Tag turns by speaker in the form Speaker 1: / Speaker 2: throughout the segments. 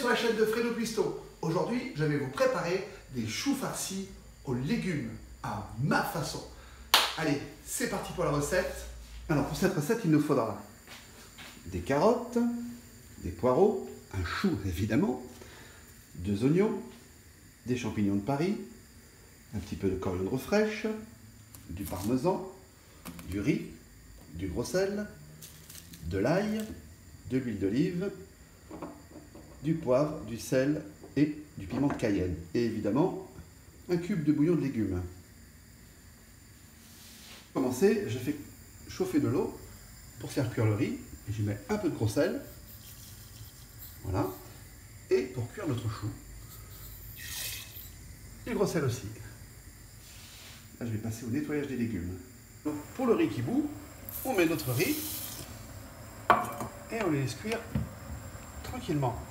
Speaker 1: sur la chaîne de Fredo Cuisto. Aujourd'hui, je vais vous préparer des choux farcis aux légumes à ma façon. Allez, c'est parti pour la recette. Alors pour cette recette, il nous faudra des carottes, des poireaux, un chou évidemment, 2 oignons, des champignons de Paris, un petit peu de coriandre fraîche, du parmesan, du riz, du gros sel, de l'ail, de l'huile d'olive, du poivre, du sel et du piment de Cayenne. Et évidemment, un cube de bouillon de légumes. Pour commencer, je fais chauffer de l'eau pour faire cuire le riz. Et j'y mets un peu de gros sel. Voilà. Et pour cuire notre chou. Et le gros sel aussi. Là, je vais passer au nettoyage des légumes. Donc, pour le riz qui bout, on met notre riz et on les laisse cuire tranquillement.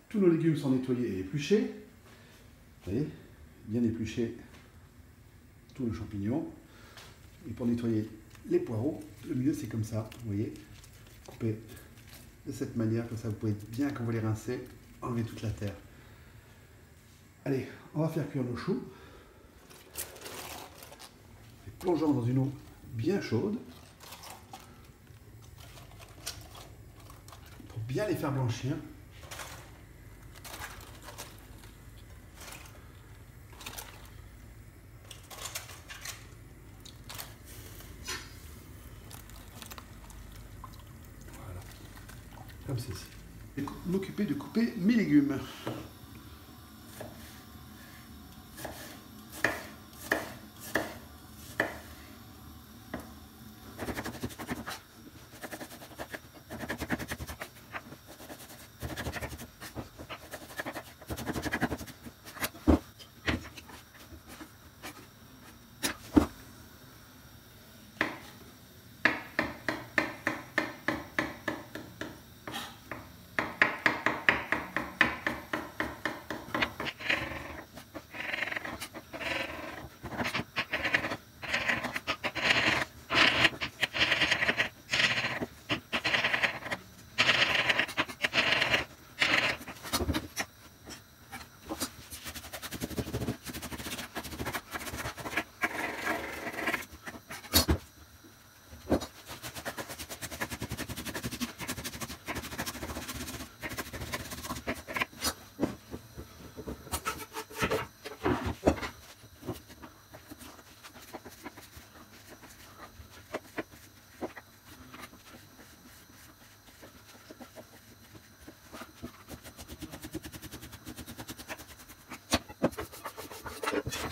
Speaker 1: Tous nos légumes sont nettoyés et épluchés. Vous voyez, bien épluchés tous nos champignons. Et pour nettoyer les poireaux, le mieux c'est comme ça, vous voyez, coupez de cette manière, comme ça vous pouvez bien, quand vous les rincez, enlever toute la terre. Allez, on va faire cuire nos choux. Et plongeons dans une eau bien chaude pour bien les faire blanchir. Voilà, comme ceci. Et m'occuper de couper mes légumes.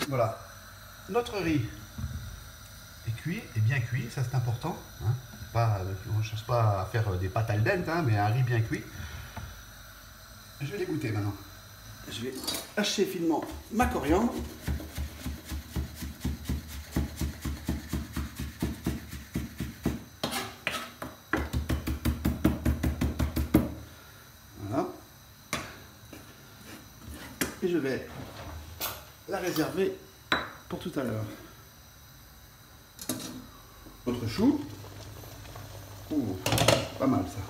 Speaker 1: Voilà, notre riz est cuit, est bien cuit, ça c'est important. Hein. On ne cherche pas à faire des pâtes al dente, hein, mais un riz bien cuit. Je vais les goûter maintenant. Je vais hacher finement ma coriandre. Voilà. Et je vais la réserver pour tout à l'heure. Notre chou. Oh, pas mal ça.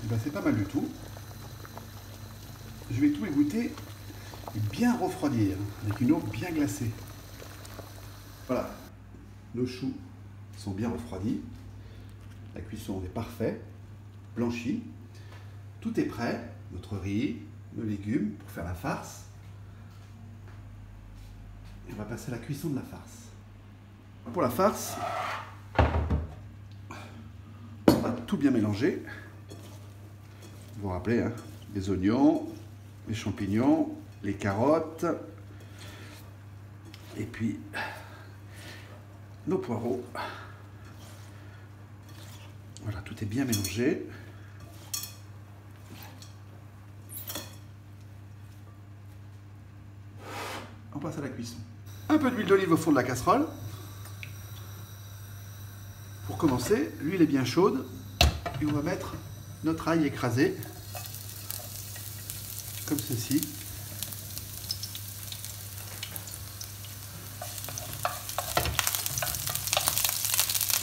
Speaker 1: Et ben, c'est pas mal du tout. Je vais tout égoutter et bien refroidir avec une eau bien glacée. Voilà, nos choux sont bien refroidis. La cuisson est parfaite, blanchie. Tout est prêt. Notre riz, nos légumes pour faire la farce. Et on va passer à la cuisson de la farce. Pour la farce, on va tout bien mélanger. Vous vous rappelez, hein, les oignons, les champignons, les carottes, et puis nos poireaux. Voilà, tout est bien mélangé. On passe à la cuisson. Un peu d'huile d'olive au fond de la casserole. Pour commencer, l'huile est bien chaude et on va mettre notre ail écrasé, comme ceci.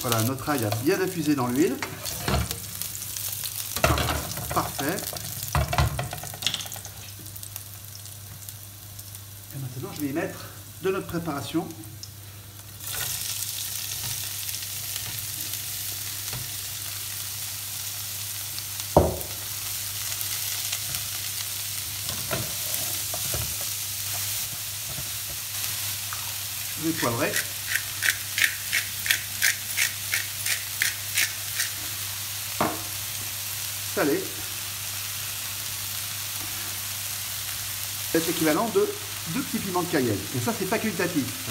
Speaker 1: Voilà, notre ail a bien infusé dans l'huile. parfait. Et maintenant, je vais y mettre de notre préparation. Je vais poivrer. Salé. C'est l'équivalent de 2 petits piments de Cayenne. Et ça, c'est facultatif.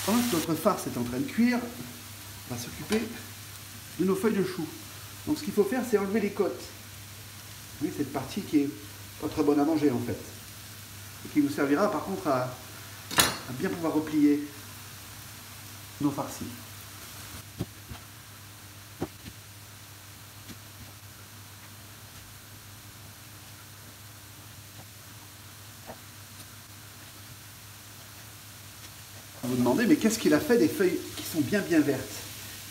Speaker 1: Pendant que notre farce est en train de cuire, on va s'occuper de nos feuilles de chou. Donc ce qu'il faut faire, c'est enlever les côtes. Oui, cette partie qui est pas très bonne à manger en fait. Et qui nous servira par contre à bien pouvoir replier nos farcis. Vous vous demandez, mais qu'est-ce qu'il a fait des feuilles qui sont bien vertes?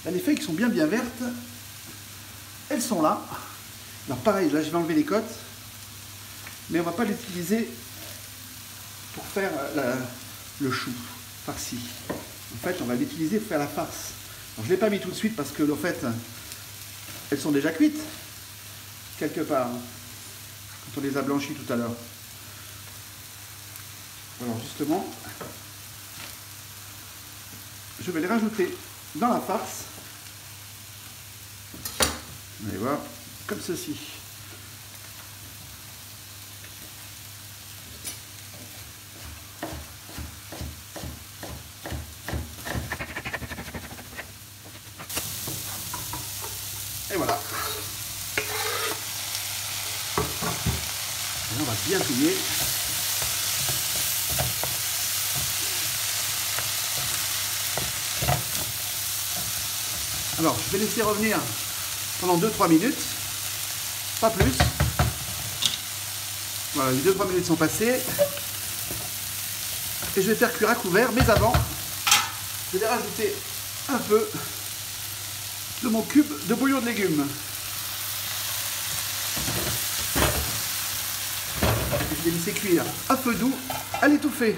Speaker 1: Ben, les feuilles qui sont bien vertes, elles sont là. Alors pareil, là je vais enlever les côtes, mais on ne va pas l'utiliser pour faire le chou farci. En fait, on va l'utiliser pour faire la farce. Alors, je ne l'ai pas mis tout de suite parce que, en fait, elles sont déjà cuites, quelque part, quand on les a blanchies tout à l'heure. Alors justement, je vais les rajouter dans la farce. Vous allez voir, comme ceci. Et voilà. Et on va bien plier. Alors, je vais laisser revenir pendant 2-3 minutes, pas plus. Voilà, les 2-3 minutes sont passées. Et je vais faire cuire à couvert, mais avant, je vais rajouter un peu de mon cube de bouillon de légumes. Je vais laisser cuire à feu doux, à l'étouffer.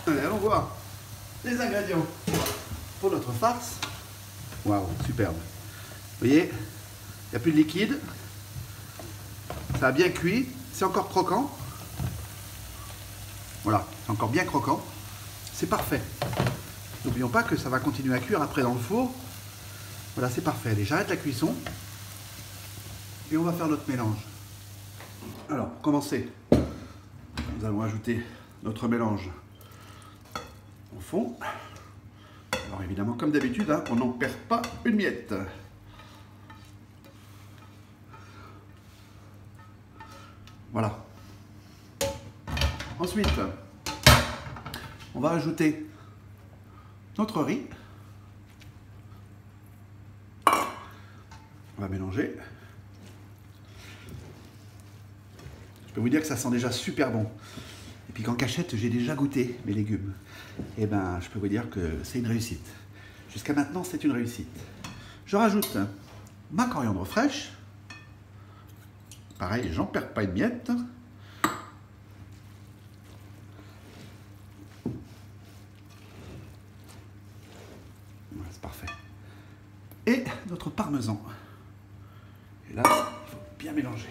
Speaker 1: Allez, allons voir les ingrédients pour notre farce. Waouh, superbe. Vous voyez, il n'y a plus de liquide. Ça a bien cuit. C'est encore croquant. Voilà, c'est encore bien croquant. C'est parfait. N'oublions pas que ça va continuer à cuire après dans le four. Voilà, c'est parfait. Allez, j'arrête la cuisson. Et on va faire notre mélange. Alors, pour commencer, nous allons ajouter notre mélange au fond. Alors évidemment, comme d'habitude, hein, on n'en perd pas une miette. Voilà. Ensuite, on va ajouter notre riz. On va mélanger. Je peux vous dire que ça sent déjà super bon. Et puis qu'en cachette, j'ai déjà goûté mes légumes. Et ben, je peux vous dire que c'est une réussite. Jusqu'à maintenant, c'est une réussite. Je rajoute ma coriandre fraîche. Pareil, j'en perds pas une miette. Voilà, c'est parfait. Et notre parmesan. Et là, il faut bien mélanger.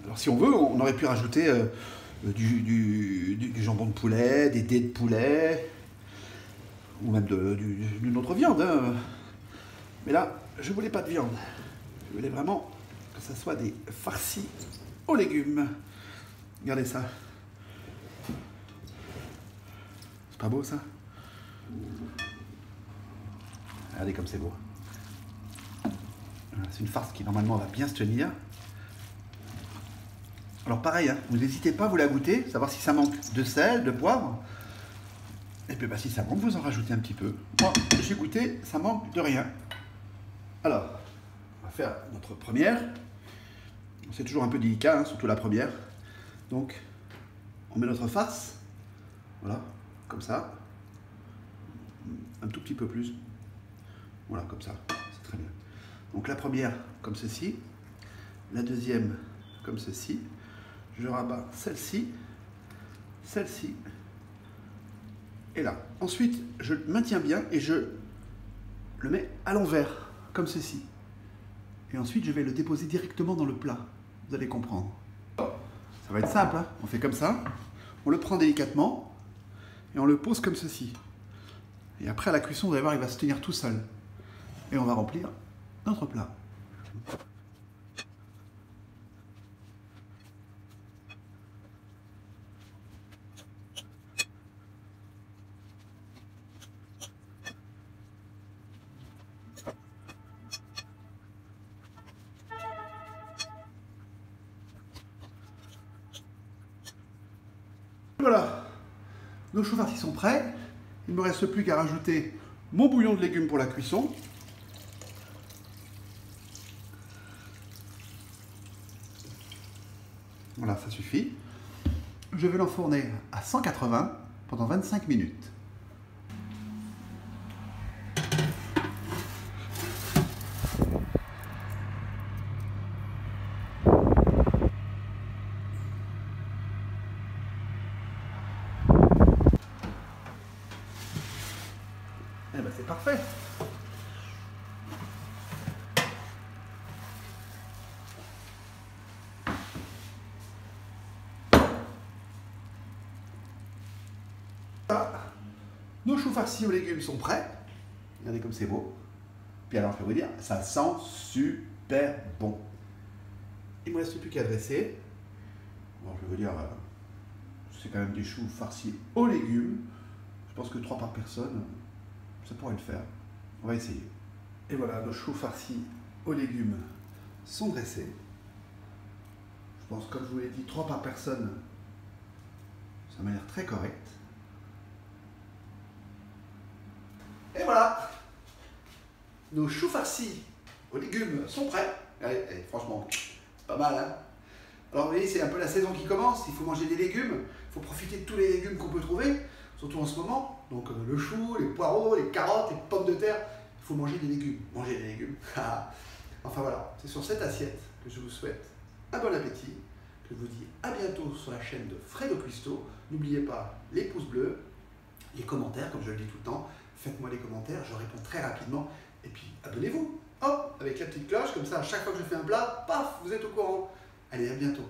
Speaker 1: Alors si on veut, on aurait pu rajouter du jambon de poulet, des dés de poulet, ou même d'une autre viande. Hein. Mais là, je voulais pas de viande. Je voulais vraiment que ça soit des farcis aux légumes. Regardez ça. C'est pas beau ça? Regardez comme c'est beau. C'est une farce qui normalement va bien se tenir. Alors pareil, hein, vous n'hésitez pas à vous la goûter, savoir si ça manque de sel, de poivre. Et puis bah, si ça manque, vous en rajoutez un petit peu. Moi, j'ai goûté, ça manque de rien. Alors, on va faire notre première. C'est toujours un peu délicat, hein, surtout la première. Donc, on met notre farce, voilà, comme ça, un tout petit peu plus, voilà, comme ça, c'est très bien. Donc la première, comme ceci, la deuxième, comme ceci, je rabats celle-ci, celle-ci, et là. Ensuite, je maintiens bien et je le mets à l'envers, comme ceci. Et ensuite, je vais le déposer directement dans le plat, vous allez comprendre. Ça va être simple, hein. On fait comme ça, on le prend délicatement, et on le pose comme ceci. Et après, à la cuisson, vous allez voir, il va se tenir tout seul. Et on va remplir notre plat. Voilà, nos choux farcis sont prêts. Il ne me reste plus qu'à rajouter mon bouillon de légumes pour la cuisson. Voilà, ça suffit. Je vais l'enfourner à 180 pendant 25 minutes. Eh ben c'est parfait. Voilà. Nos choux farcis aux légumes sont prêts. Regardez comme c'est beau. Puis alors, je vais vous dire, ça sent super bon. Il ne me reste plus qu'à dresser. Bon, je vais vous dire, c'est quand même des choux farcis aux légumes. Je pense que 3 par personne, ça pourrait le faire. On va essayer. Et voilà, nos choux farcis aux légumes sont dressés. Je pense, comme je vous l'ai dit, 3 par personne, ça m'a l'air très correct. Et voilà, nos choux farcis aux légumes sont prêts. Allez, franchement, pas mal, hein. Alors vous voyez, c'est un peu la saison qui commence, il faut manger des légumes, il faut profiter de tous les légumes qu'on peut trouver, surtout en ce moment. Donc le chou, les poireaux, les carottes, les pommes de terre, il faut manger des légumes. Manger des légumes. Enfin voilà, c'est sur cette assiette que je vous souhaite un bon appétit, que je vous dis à bientôt sur la chaîne de Fredo Cuisto. N'oubliez pas les pouces bleus, les commentaires, comme je le dis tout le temps. Faites-moi des commentaires, je réponds très rapidement. Et puis abonnez-vous, hop, avec la petite cloche, comme ça à chaque fois que je fais un plat, paf, vous êtes au courant. Allez, à bientôt.